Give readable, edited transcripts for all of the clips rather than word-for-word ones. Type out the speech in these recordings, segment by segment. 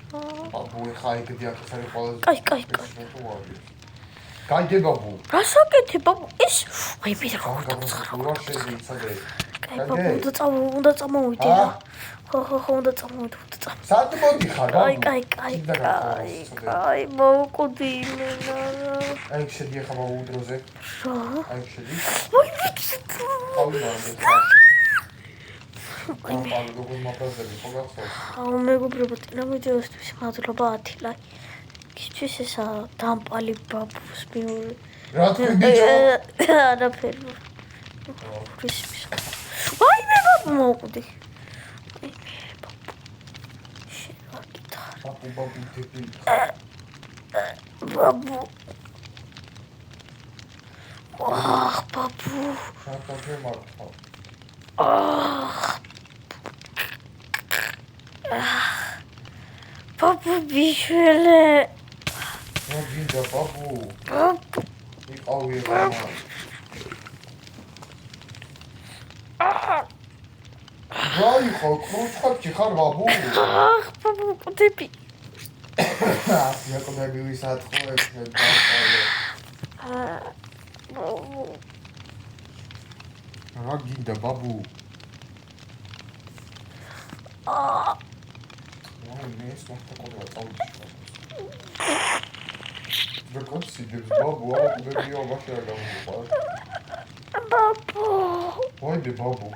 ბაბუ ეხა ეგდია ხარ ყველაზე კაი გაიგე ბაბუ რასაკეთე ბაბუ ეს აი მე რა კაი ბაბუ უნდა წამოვიდე რა ხო უნდა წამოვიდე სად მოდიხარ ბაბუ კაი მოვკვდი იმენა აი შედი ახლა ბაბუ დროზე რა აი შედი აუ მეგობრებო ტინა ვიდეოსთვის მადლობა 10 ლაიქი კიჩვის ესა დამპალი ბაბუს მეორე რა თქვი ბიჭო არაფერი ქრისმის აი მე ბაბუ მოვკვდი აი მე ბაბუ შევა გითხარ ბაბუ დებილი ბაბუ ვახ ბაბუ შატა გემართვა ბაბუ ბიშველე რა გინდა ბაბუ ბაბუ იყავი ეხლა რაი ხო კრუჩხატი ხარ ბაბუ ბაბუ ყდები იაკობები ვისათხოებს დავყავე ბაბუ რა გინდა ბაბუ ეს მოხდა წავიდი როგორ სიდებს ბაბუ აუგები აბაშა გამოვიყარ ბაბუ ვაიბე ბაბუ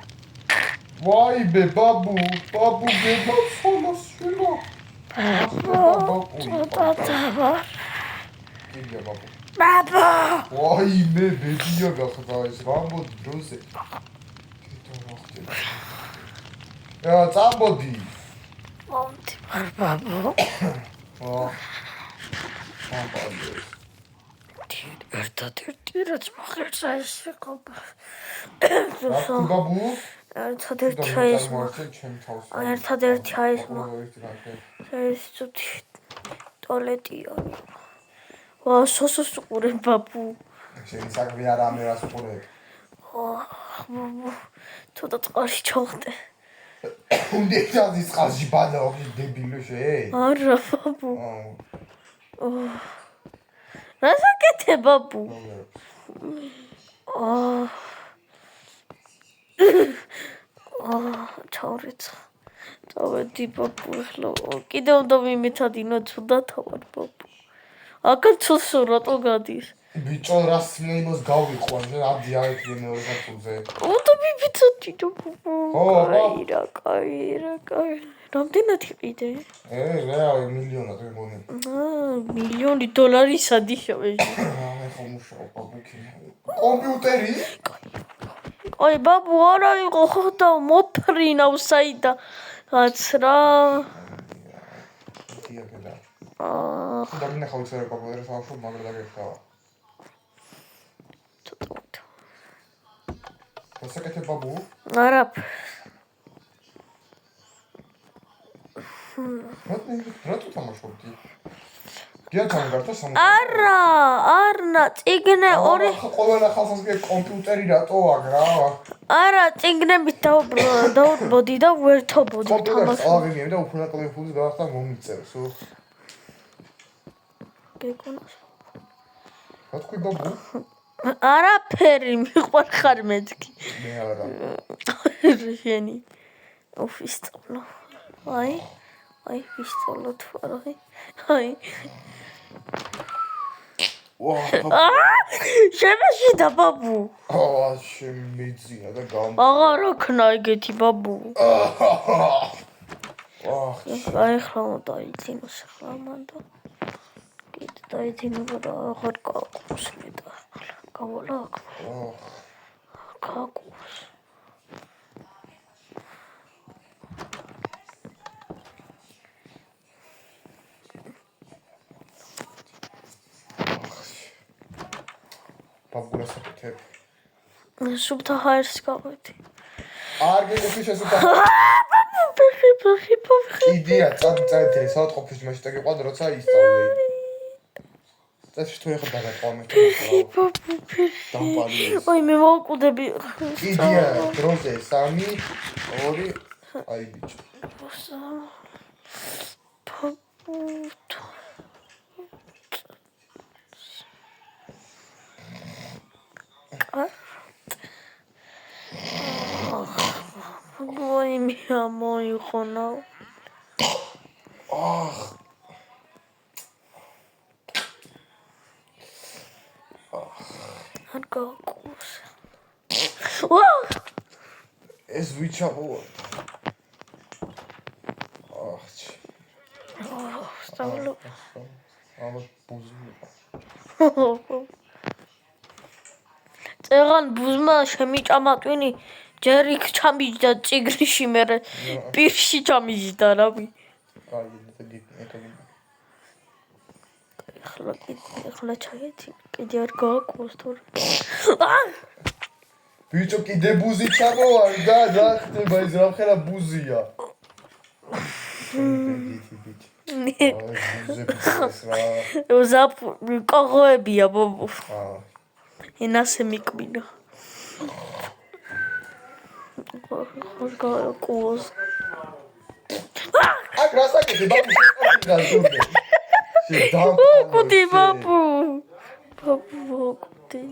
ვაიბე ბაბუ ბაბუ გემოცხონოს შვილო ბაბუ გინდა ბაბუ ბაბუ ვაიმე ბედია გახდა ეს რამოდი დროზე თვითონ რა ხდება რა წამოდი მომდი ბაბუ ერთადერთი რაც მოხერცა ეს შეყობა ბაბუ ერთადერთი ეს ცუდი ტოლეტია ვა სოსოს უყურებ ბაბუ შენ საქმე არ ამერას უყურებ ბაბუ თუდა წყალში ჩავხდე უნდეცად ის წყალში ბადაობი დებილო შენ არა ბაბუ რასაკეთე ბაბუ თავედი ბაბუ ახლა კიდევ უნდა მიმეცადინო ცუდად თავად ბაბუ აკაც რატო გადის ბიჭო რას მემოს გავიყვან შენ ადი აიქნე მეორე საფუძე უნდა მიმეცადინო ბაბუ კაი რამდენად იყიდე რა მილიონად მეგონი მილიონი დოლარი სად იშოვე მე ხომ უშავ ბაბუ კომპიუტერი კაი ბაბუ არა იყო ხოდა მოფრინავ საიდა რაც რა დიაგედა და მინდა ხავცერა კომპიუტერი სამშობ მაგრა დაგეხავა რასაკეთე ბაბუ რა თუ თამაშობდი? გიაჩამი გარტო სამო. არა, წიგნე ორი. ყველა ხალხს კომპიუტერი რატო აქვს რა? არა, წიგნებით დავუბრუნდი და ვერთობოდი თამაში. კომპიუტერს აღიმიებ და უფრო ტელეფონს გაახსნა მომიწევს. გეკონოს. რა თქვი ბაბუ? არაფერი მიყვარ ხარ მეთქი. მე არა. შენი. ოფისწავლო. აი, ვისწავლო თუ არა. აი. შემეშიდა ბაბუ. შემეძია და გამ. აღარ აქნა ეგეთი ბაბუ. აი ხლა დაიძინო ხლა მანდ. კიდე დაიძინო და აღარ გაყოს მე და გავალა. გაყოს. ბაბუას აკეთებ. სუბთა ჰაერს გავედი. არ გეკეთე სუბთა. ბახი. იდეა წადი საათ ყოფის მაშინ და გიყვან როცა ისწავლე. წაში თუ ეხა დაგაყვა მე. აი მე მოვკვდები. იდეა დროზე 3 2 აი ბიჭო. Voi mia მოიხონა. არ გაკუს. ეს ვიჩამოვა. სტავლო. ალბათ ბუზი. წეღან ბუზმა შემიჭამა ტვინი ჯერ იქ ჩამიჯდა წიგრში მე პირში ჩამიჯდა რავი. კაი, ეტოგი. ახლა ჩაეცი კიდე არ გააკუს თორე. ბიჭო კიდე ბუზი ჩამოვარ და რა ხდება ეს რა ხერა ბუზია. ზაპ კოღოებია ბობო. ენასე მიკმინა. ხარ გააკუს. აქ რასაკეთე ბაბუ კუდი ბაბუ. ბაბუ კუდი.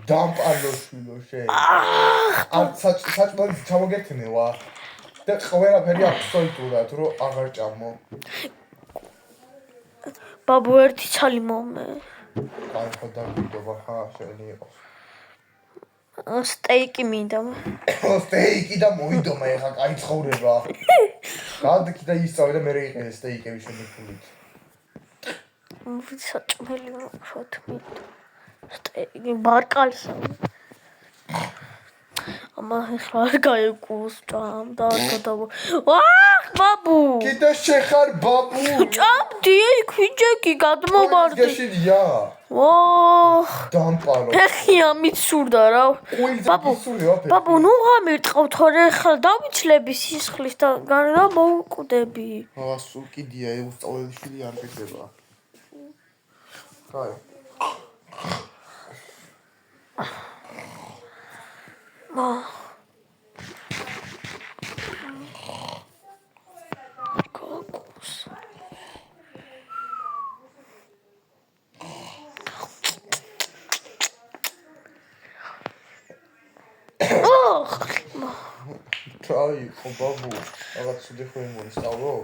დამპალო შვილო შე. არ საჭმელი ჩამოგერთნევა. და ყველაფერი აბსოლუტურად რომ აღარ ჭამო. ბაბუ ერთი ცალი მომე. აი ხო დაგიდობა ხა შენი იყოს. სტეიკი მინდა. სტეიკი და მოიდომა ეხა კაი ცხოვრება. გადაკი და ისწავლე და მე რეიყენე სტეიკები შენი ფულით. საჭმელი მოხოთ მინდა. სტეიკი ბარკალსა. ამა ეხლა არ გაიგუს ჭამ და გადავ. ბაბუ. კიდე შეხარ ბაბუ. ჭამდი ქვიჯეკი გადმოვარდი. გაშიდია. დამპალო. ეხი ამით სურდა რა. ბაბუ ნუ გამირწყავ თორე ხა დავიცლები სისხლის და გარდა მოუკვდები. სულ კიდია უსწავლელი შვილი არ გექნება. კაი. Try ხო ბაბუ, რაღაც ცუდი ხომ მოსწავლო?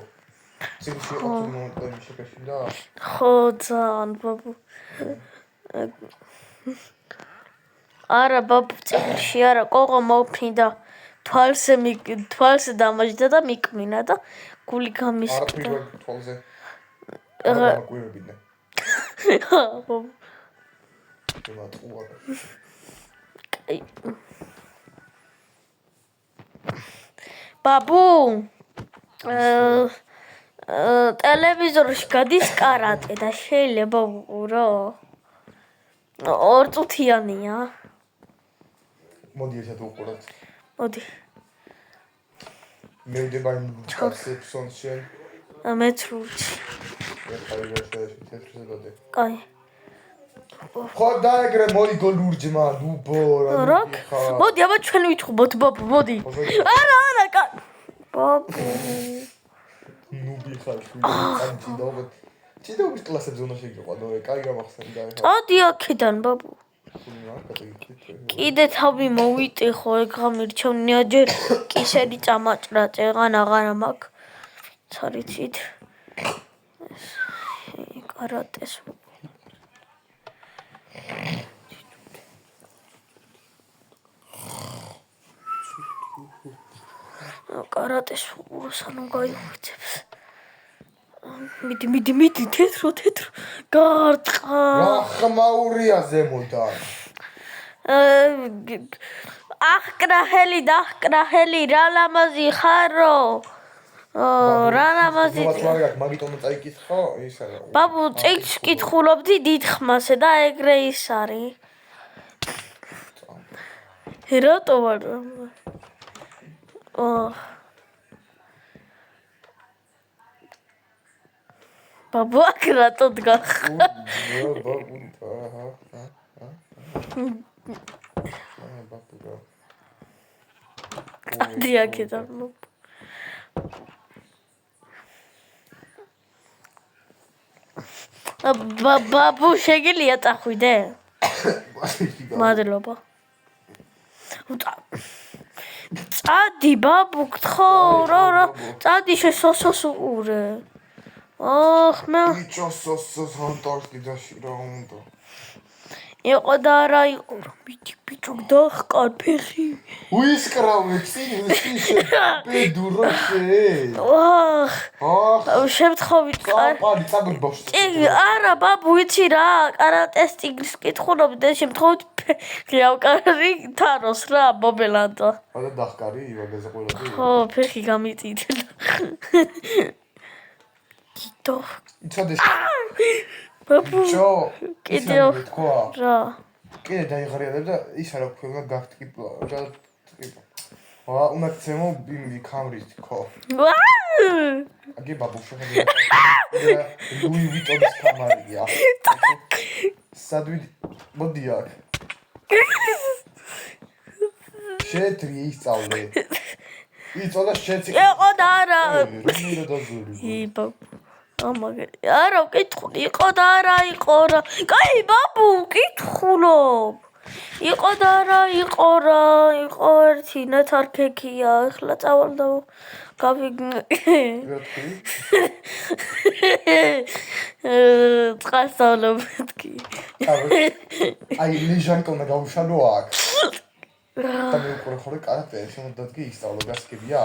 ციგში იყო თუ მომენტები შეკაშინდა? ხო ძალიან ბაბუ. არა ბაბუ ციგში არა ყოყო მოფინდა თვალზე დამაჯდა და მიკმინა და გული გამისკდა. არა პირველ თვალზე. არა გვირებინა. ბაბუ. კაი. ბაბუ ტელევიზორში გადის კარატე და შეიძლება ვუყურო. 2 წუთიანია. მოდი ერთად ვუყუროთ. მოდი. მე ვდებარ ჩარსეფსონში. მეც რუჩი. ეხლა ვიღებდი თეთრზე დადე. კაი. ხო დაეგრე მოიგო ლურჯმა, ნუბო რა. მოდი აბა ჩვენ ვითხოვოთ ბაბუ, მოდი. არა, ბაბუ. ნუბი ხარ შვილი, ჩიდაობის კლასებზე უნდა შეგიყვანო, კაი გამახსენდა ეხლა. წადი აქედან ბაბუ. კიდე თავი მოვიტეხო, ეგ გამირჩევნია ჯერ კისერი წამაჭრა, წეღან აღარა მაქვს. ცარიცით. კარატეს კარატეს უსანო გაიღვიძებს. მიდი თეთრო გაარტყა. რა ხმაურია ზემოდან. აჰკრაჰელი რა ლამაზი ხარო. რა ლამაზი. მაგიტომ წაიკითხო ისა რა. ბაბუ წიგნს ვკითხულობდი დიდ ხმასე და ეგრე ის არის. რატო ვარ? ბაბუ აქ რატო დგახ? ადი აქედან. ბაბუ შეგიძლია წახვიდე? მადლობა. წადი ბაბუ გთხოვ რა წადი შესოსოს უყურე. ოხ მე იჭოსოს ანტარქტიდაში რა უნდა. იყო და არა იყო მიდი ბიჭო დახკარ ფეხი. უისკრავეცი ბედუროშე. შემთხვევით ყარი წაგბავს. არა ბაბუ იცი რა კარატეს ტიგრის კითხულობ და შემთხვევით ფეხი ავკარი თაროს რა ბობელანტა. არა დახკარი ივაგეზე ყველაფერი. ხო ფეხი გამიწითელა. კიტო იცოდეს ბაბუ კიდე რა კიდე დაიღრიადა და ის არა ქვევნა გაქტკიპლა რა ტკიპა უნდა ცემო იმი კამრის ხო აგი ბაბუ შეხედე ლუი ვიტონის კამარია სადვი მოდი აქ შეტრი ისწავლე იწოდა შეცი იყო და არა რომელი დაზური არა ვკითხული იყო და არა იყო რა კაი ბაბუ ვკითხულობ იყო და არა იყო რა იყო ერთი ნათარქექია ეხლა წავალ და წასწავლობ მეთქი აი ლიჟანკა უნდა გავუშალო აქ და მე უყურე ხოლმე კარატეს შემოდადგი ისწავლო გასკებია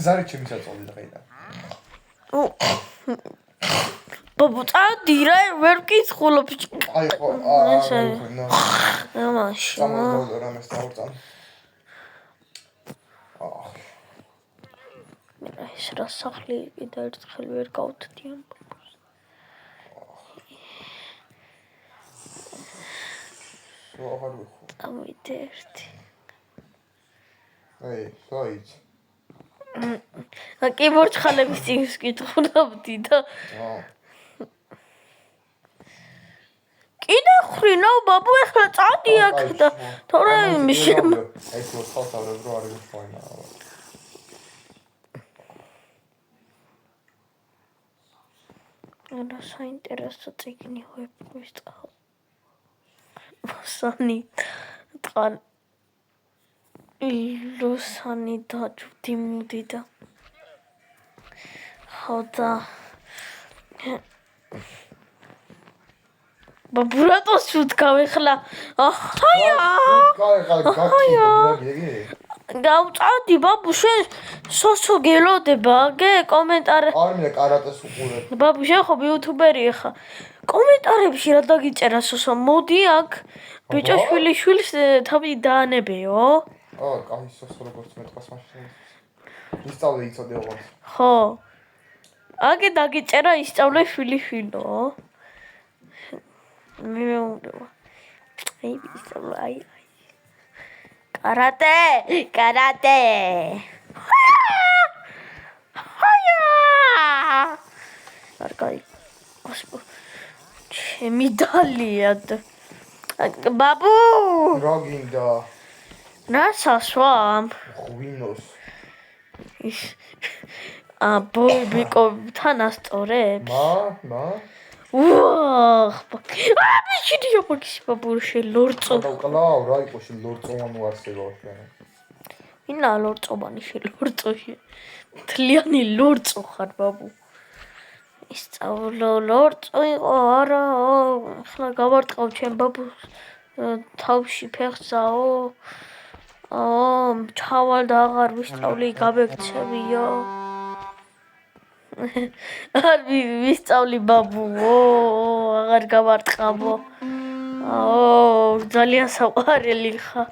ზარი ჩემი საწოლი და ხეიდა ბაბუ წადი რა ვერ ვკითხულობ აი ხო მაშინ სამოდო რამეს დავწამ ეს რა სახლი კიდე ერთხელ ვერ გავთდიან ბაბუს ამით ერთი აი სოიც კი მორჩხალების წიგნს კითხულობდი და კიდე ხრინავ ბაბუ ეხლა წადი აქ და თორე მიშე აი ხო ხალხავდა რო არის ფაინა არა საინტერესო წიგნი ვისწავლ მოსანი ტყან ლოსანი და ჯუდი მუდი და ხოდა ბაბუ რატო შუთქავ ეხლა აჰაია გავწადი ბაბუ შენ სოსო გელოდება აგე კომენტარი არ მინდა კარატეს უყურებ ბაბუ შენ ხო იუთუბერი ხარ კომენტარებში რა დაგიწერა სოსო მოდი აქ ბიჭოშვილი შვილს თავი დაანებეო კაი სოსო როგორც მეტყავს მაშინ ისწავლე იცოდე ოღონდ ხო აგე დაგიწერა ისწავლე შვილიშვილო მე მეუბნება აი ისწავლე აი კარატე არკაი ჩემი დალია ბაბუ რა გინდა რა სასვამ ღვინოს ბობიკო თანასწორებს მა ვაჰ ბიჭიდია მაგის ბაბურში ლორწო დაუკლავ რა იყო შე ლორწოვანი არსება შენ ინა ლორწოვანი შე ლორწოში თლიანი ლორწო ხარ ბაბუ ისწავლო ლორწო იყო არა ახლა გავარტყავ ჩემ ბაბუს თავში ფეხსაო ჩავალ და აღარ ვისწავლი გაბექცევიო არ ვისწავლი ბაბუ აღარ გავარტყავო ძალიან საყვარელი ხარ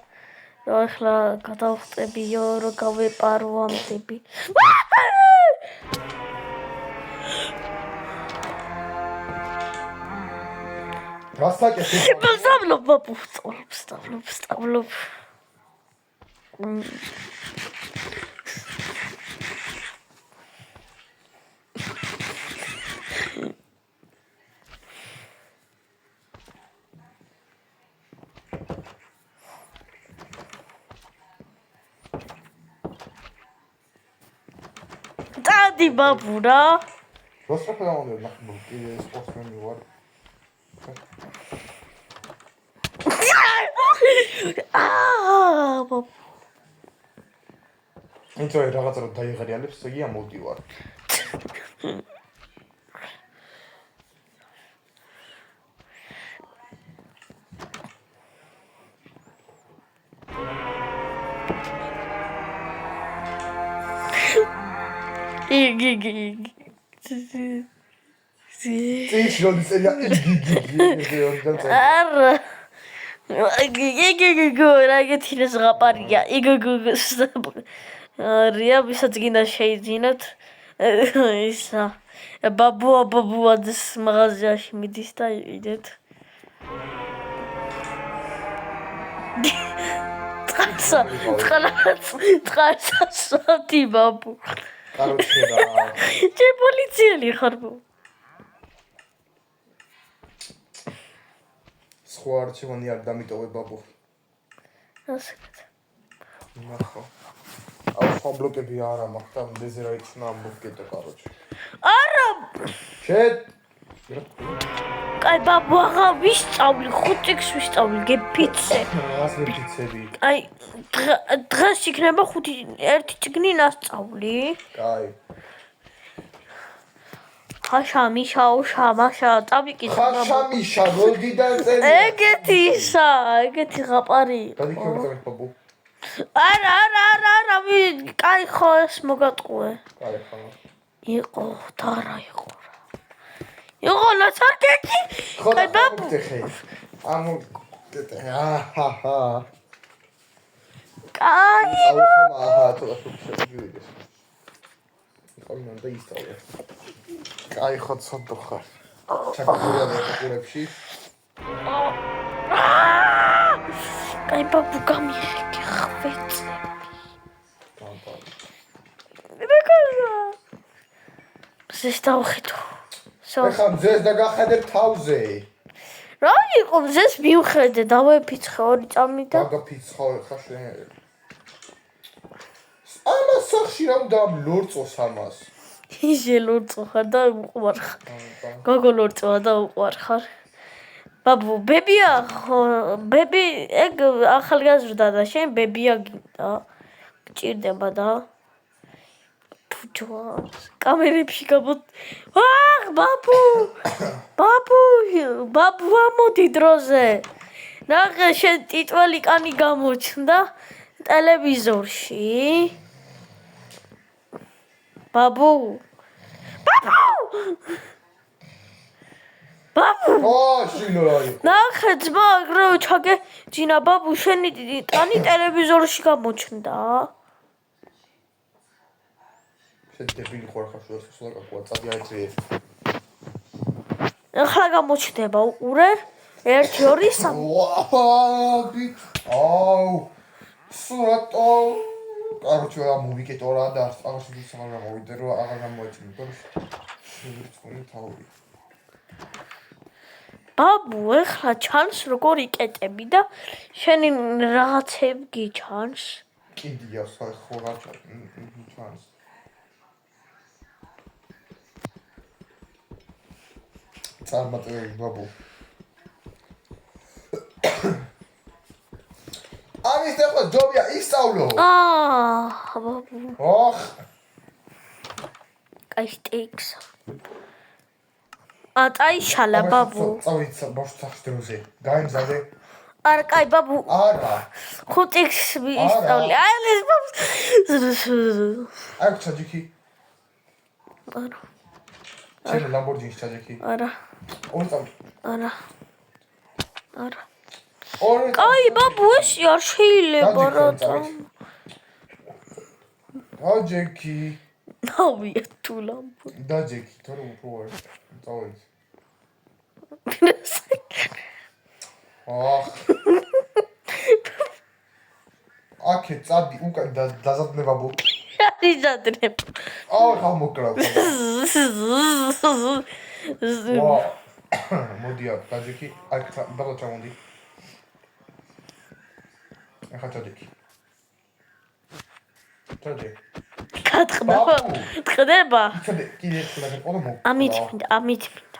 რა ახლა გადავხტებიო რა გავეპარო ამდები გასაკეთე ვსწავლობ ბაბუ ვსწავლობ წადი ბაბუ რა როსტრაფა გამოდიოდ ნახე კიდე სპორტსმენი ვარ. აა იმიტომ რომ რაღაცა რომ დაიღრიალებს, იგი ამოდივარ. იგი წის როდის ელია იგი არა იგი რაგეთი ზღაპარია იგი რია ვისაც გინდა შეიძინოთ ისა ბაბუაძის მაღაზიაში მიდის და იდეთ წყარსასვათი ბაბუ კაროჩე რა ჩე პოლიციელი ხარ სხვა არჩევანი არ დამიტოვე ბაბუ ასეთ ნახო აუ სხვა ბლოკები არა მაქვს და მდეზე რა იცნა ამ ბლოკეტო კაროჩე არა შედ კაი ბაბუ აღა ვისწავლი 5 წიგს ვისწავლი გეფიცე ასე ფიცები აი დღეს იქნება 1 წიგნი ნასწავლი კაი ხაშა მიშაუშა მაშა წავიკიდე ხაშა მიშა როდიდან წელი ეგეთი ისა ეგეთი ღაპარი დადიქორი ბაბუ არა კაი ხო ეს მოგატყუე კაი ხო იყო და რა იყო იყო ლაცარკეთი კაი ბაბუ ამო აჰა კაი აჰა თორე შევიდე ხომ და ისწავლე კაი ხო ცოტა ხარ ჩაკურა დაკურებში კაი ბაბუ გამიხეკე ხვეწები ზეს დავხედო ეხლა ზეს და გახედებ თავზე რა იყო ზეს მივხედე დავეფიცხე 2 წამი და დაგაფიცხო ხა შენ ამას სახში რა უნდა ლორწოს ამას ისე ლორწო ხარ და უყვარ ხარ გოგო ლორწოა და უყვარ ხარ ბაბუ ბებია ბები ეგ ახალგაზრდა და შენ ბებია გინდა გჭირდება და ბუჯვა კამერებში გამოდ აх ბაბუ ამოდი დროზე ნახე შენ ტიტველი კანი გამოჩნდა ტელევიზორში ბაბუ შინო რა იყო ნახე ძმა რო ჩაგე ჯინა ბაბუ შენი კანი ტელევიზორში გამოჩნდა დებილი ხარ ხარ სულ აკაკუა წადი აიწვიე ახლა გამოჩნდება უყურე 1 2 3 აუ სურატო კაროჩე რა მოვიკეტო რა და აღარ შეიძლება გამოვიდე რომ აღარ გამოეჩინო და შევირწმუნე თავი ბაბუ ახლა ჩანს როგორ იკეტები და შენი რაღაცები გიჩანს კიდია ხო რა ჩანს წარმატებული ბაბუ ამის ახლა ჯობია ისწავლო ბაბუ ოხ კაი სტეიქს წაიშალა ბაბუ წავიცა ბავშვს დროზე გაიმზადე არა კაი ბაბუ არა 5 წიგს ვისწავლე აი ეს ბაბუს აი ჩაჯიკი არა შენ ლამბორჯინის ჩაჯიკი არა არა ორი კაი ბაბუ ეს არ შეიძლება რა დაჯეკი ნავია თუ ლამბო დაჯეკი თორე უფრო არ წავედი აკე წადი უკან დაზადნება ბო იზადნებ აუ ხა მოკრავ მოდია დაჯეკი აი ბაბა ჩამოდი ახლა ჩაჯეკი ჩადე. გაწყდება. ტყდება. ჩადე, კიდე ერთხელ აგეყოლა მოკ. ამით მინდა.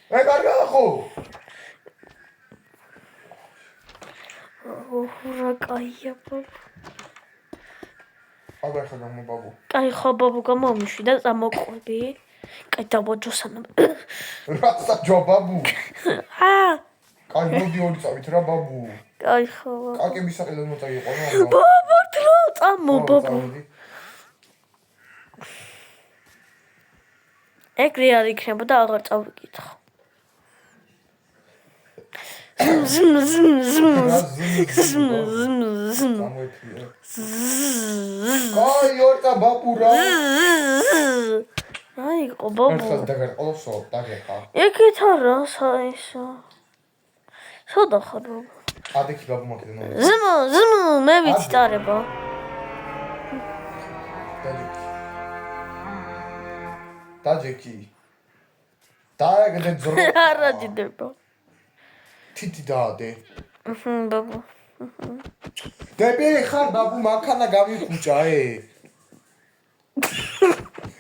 კარგა ხო? რა კაია ბაბუ. აბა ხა გამო ბაბუ. კაი ხო ბაბუ გამომიშვი და წამოყვები. კაი დავაჯოსანა. რაცა ჯო ბაბუ. კაი მოდი ორი წავით რა ბაბუ. კაი ხო. კაკების საყელად მოწაიყო რა. ბაბუ თრო წამო ბაბუ. ეგრე არ იქნება და აღარ წავიკითხო. კაი ორტა ბაბუ რა. აი ყო ბაბუ. ერთხელ დაგერყოლოსო, დაგეხა. ეგეთ არა საისო. სადა ხარ ბაბუ? ადექი ბაბუ მაქედნო. ზმ მე ვიცი წარება. დაჯექი. დაეგდე ძრო. არა ჯდება. თითი დაადე. ბაბუ. დები ხარ ბაბუ მანქანა გამიხუჭა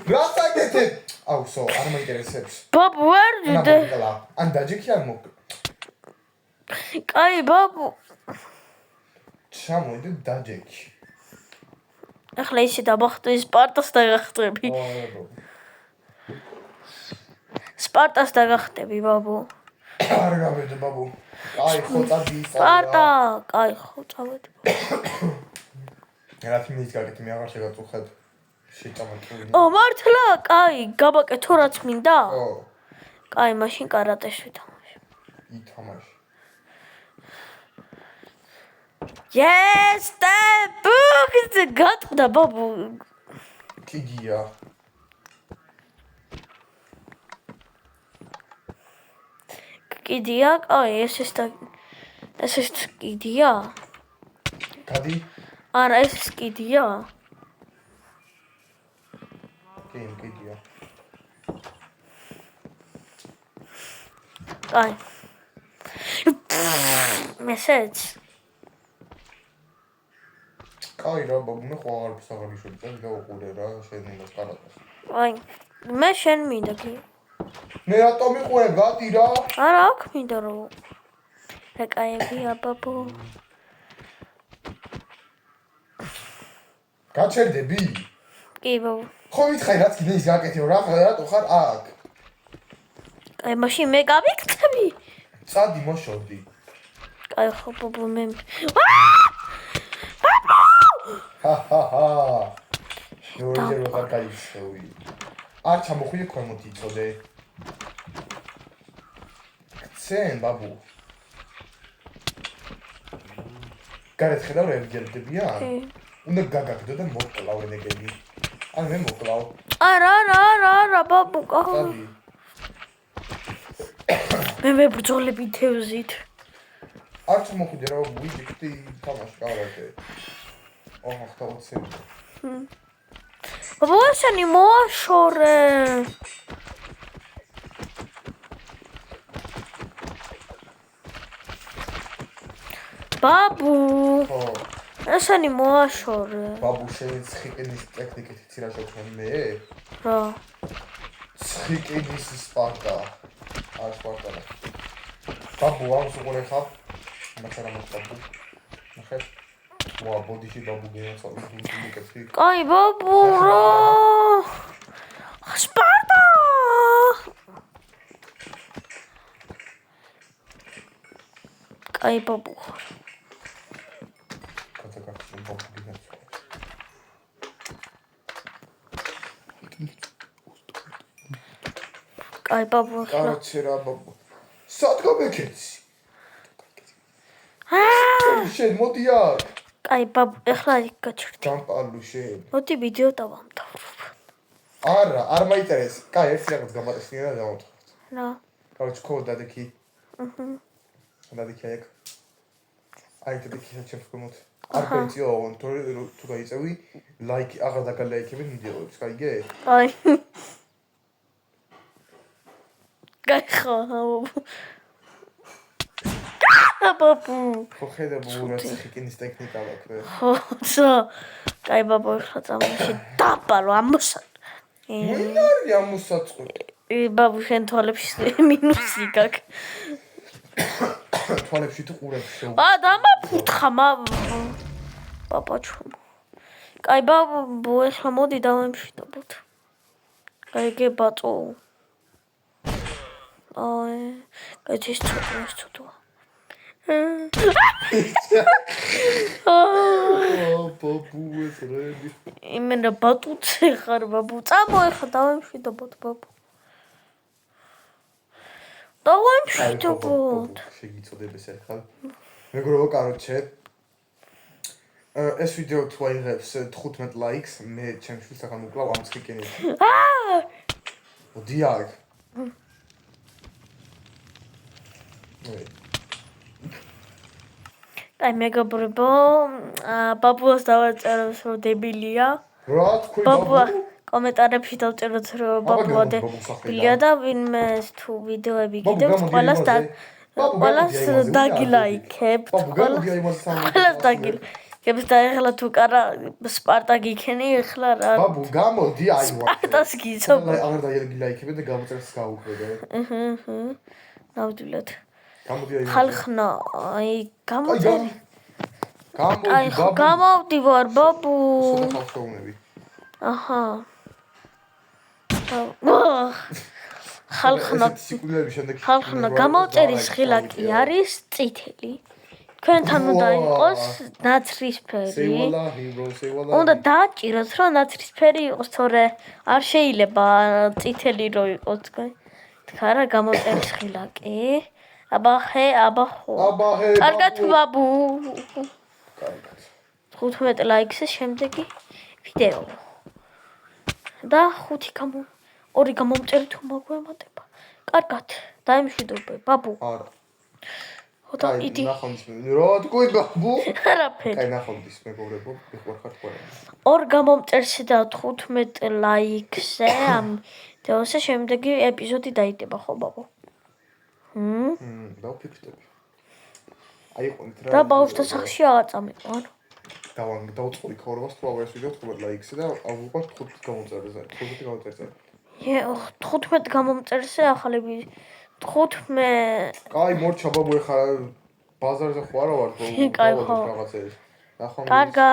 რასა გეთე აუსო არ მაინტერესებს ბაბუ არ ჯდე. ან დაჯექი არ მოკ კაი ბაბუ. ჩამოიდე დაჯექი ახლა ისე დაბახტი სპარტას დაგახტები. სპარტას დაგახტები ბაბუ. არ გავედე ბაბუ. კაი ხო წადი სპარტა, კაი ხო წავედი. რა თქმით გაკეთე მე აღარ შეგაწუხებ. შეჭამაკული. მართლა, კაი, გაბაკეთო რაც მინდა? ო. კაი, მაშინ კარატეს ვითამაშე. ითამაშე. Yes, the book is გატყდა ბაბუ. კიდია. კიდია, კაი, ეს კიდია? გადი? არა, ეს კიდია? კიდია. კაი. მესეც. კაი რა ბაბუ მე ხო აღარ ვისაღებიშვი და გავუყურე რა შენ უნდა კარატას. აი, მე შენ მინდა კი. მე რატომ მიყურე გადი რა? არა, აქ მინდა რომ. რა კაიებია ბაბუ. გაჩერდები? კი ბაბუ. ხო მითხარი რაც კიდე ის გაკეთეო რა რატო ხარ აქ? აი მაშინ მე გავიქცები. წადი მოშორდი. კაი ხო ბაბუ მე. ჰაჰაჰა. ნორიჯერ ვახარ გაიცხოვი. არ ჩამოხვიდე ქვემოთ იწოდე. ქცენ ბაბუ. გარეთ ხედავ რა ერგელდებიან? უნდა გაგაგდო და მოკლავ ენეგები. ან მე მოკლავ. არა ბაბუ კაი. წადი. მე მებრძოლები თევზით. არ ჩამოხვიდე რა ვიჯიქდი თამაში კარატე. ოღონდ ხტავცე. ბაბუ ესენი მოაშორე. ბაბუ. ხო. ესენი მოაშორე. ბაბუ შენ ცხიკენის ტექნიკით იცი რა შევქმნი მე? რა? ცხიკენის სპარტა. არ სპარტა. ბაბუ ამს უყურე ხარ? მაგას რა მოხდა? ნახე. ვა ბოდიში ბაბუ გეაცავი გულიკეთი. კაი ბაბუ რა? სპარტა! კაი ბაბუ. კაი ბაბუ. კაცი რა ბაბუ. სადგო მეკეცი. შენ მოდი აქ. კაი ბაბუ, ეხლა იქ გაჩერდი. გამპალუ შენ. მოდი ვიდეო დავამთავრებ. არა, არ მაინტერესებს. კაი, ერთი რაღაც გამატესნია და დავამთავრებ. რა? კაუჩ კოდადექი. დადექი აქ. აი დადექი საჩემ კომოთ. არ გაიწიო, თუ გაიწევი, ლაიქი აღარ დაგალაიქები ვიდეოებს, კაიგე? აი. კაი ხო, ბაბუ. ბაბუ. ხო ხედავ რა ცხიკენის ტექნიკა აქვს. ხო, კაი ბაბუ ეხლა წამოში დაბალო ამოსან. მოინარი ამოსაწყო. ბაბუ შენ თვალებში მინუსი გაქვს. თვალებში თუ ყურებში. დამაფუთხა ბაბაჩო. კაი ბაბუ ეხლა მოდი დავემშვიდობოთ. კაი გებატო. კაი ეს ცოტა. ბაბუ ეს რედი. იმენა ბატუცე ხარ ბაბუ. წამო ეხლა დავემშვიდობოთ ბაბუ. დავემშვიდობოთ. შეგიწოდებს ახლა. მეგროვო, კაროჩე. ეს ვიდეო თუ აიღებს 15 ლაიქს, მე ჩემს შვილს ახლა მოკლავ ამ სკიკენებში. მოდი აქ. აი მეგობრებო, ბაბუას დავაწეროს რომ დებილია. რა თქვი ბაბუა კომენტარებში დავწეროთ რომ ბაბუა დებილია და ვინმე თუ ვიდეოები გიდევს ყველას დაგილაიქებთ. ყველას დაგილაიქებთ და ეხლა თუ კარა სპარტა გიქენი ეხლა რა. ბაბუ გამოდი აი სპარტას გიცნობ. აღარ დაილაიქებე და გამოწერს გაუქმებე. ნამდვილად. გამოდი აი. ხალხნა, აი გამოდერი. აი ბაბუ. გამოვდივარ ბაბუ. სულ ხალხოვნები. აჰა. ხალხნა გამოვწერის ხილაკი არის წითელი. თქვენთან უნდა იყოს ნაცრისფერი. უნდა დააჭიროთ რომ ნაცრისფერი იყოს, თორე არ შეიძლება წითელი რო იყოს თქვენ. თხარა გამოვწერის ხილაკი. აბახე. კარგად ბაბუ. კარგად. 15 ლაიქის შემდეგი ვიდეო. და 2 გამომწერი თუ მაგვემატება. კარგად. დაემშვიდობე ბაბუ. არა. ხოდა იდი. ნახონდის რა თქვი ბაბუ? არაფერი. კაი ნახონდის მეგობრებო, მიხوارხარ თქვენ. 2 გამომწერში და 15 ლაიქზე ამ ვიდეოს შემდეგი ეპიზოდი დაიდება ხო ბაბუ? დავფიქრდები. აი ყოლით რა. და ბავშვთა სახში აღაწამიყო. დავწყური ქორვას თუ აღარ ეს ვიდეო 15 ლაიქს და აღვიყვარ 15 გამომწერზე. 15 გამომწერზე. 15 გამომწერზე ახალები 15. კაი მორჩა ბაბუ ეხლა ბაზარზე ხო არა ვარ? კაი ხო. რაღაცეებს. ნახონ. კარგად.